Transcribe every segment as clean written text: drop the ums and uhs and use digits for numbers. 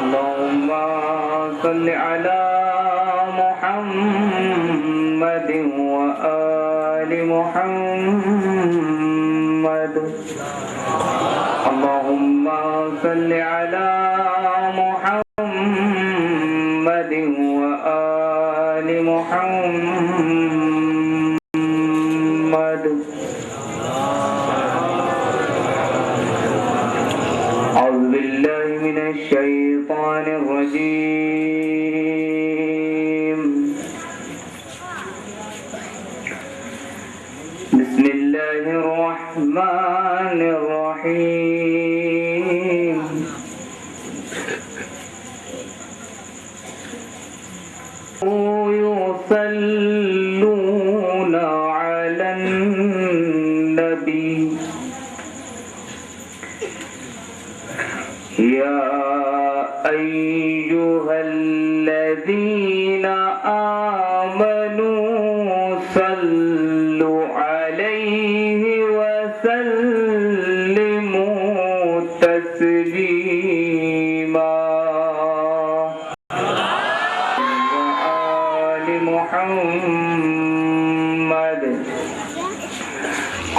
اللهم صل على محمد وآل محمد. اللهم صل على محمد وآل محمد. أعوذ بالله من الشيطان الرجيم. بسم الله الرحمن الرحيم. يصلون على النبي يا أيها الذين آمنوا صلوا عليه وسلموا تسليما. وآل محمد.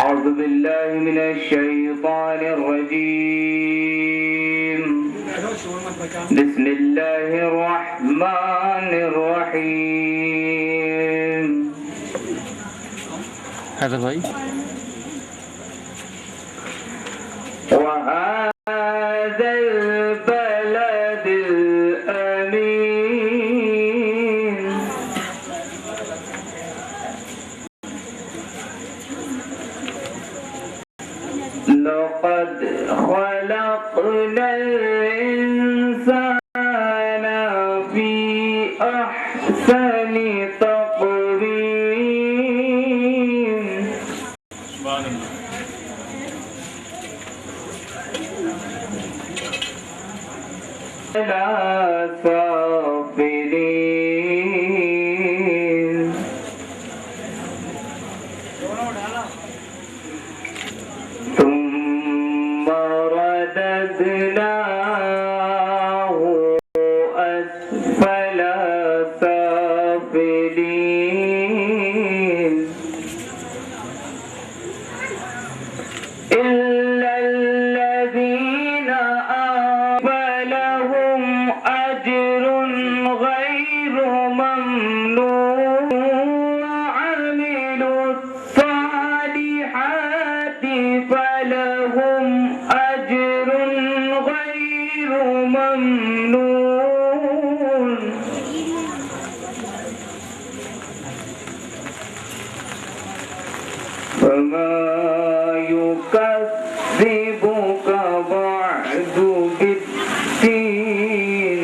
أعوذ بالله من الشيطان الرجيم. بسم الله الرحمن الرحيم. هذا भाई وهذا البلد الأمين لقد خلقنا الإنسان في أحسن تقويم. لا سافلين. ثم رددناه أسفل سافلين إلا الذين لهم أجر غير ممنون وعملوا الصالحات فلهم أجر غير ممنون. فما يكذبك بعد بالدين.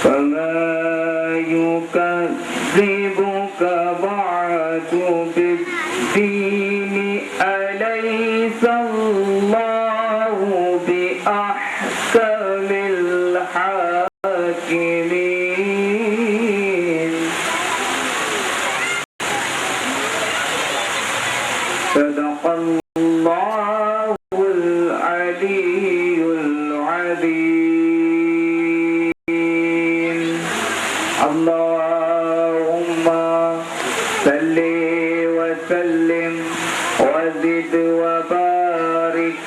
فما يكذبك بعد بالدين. أليس الله بأحكم الحاكمين. صدق الله العلي العظيم. اللهم صل وسلم وزد وبارك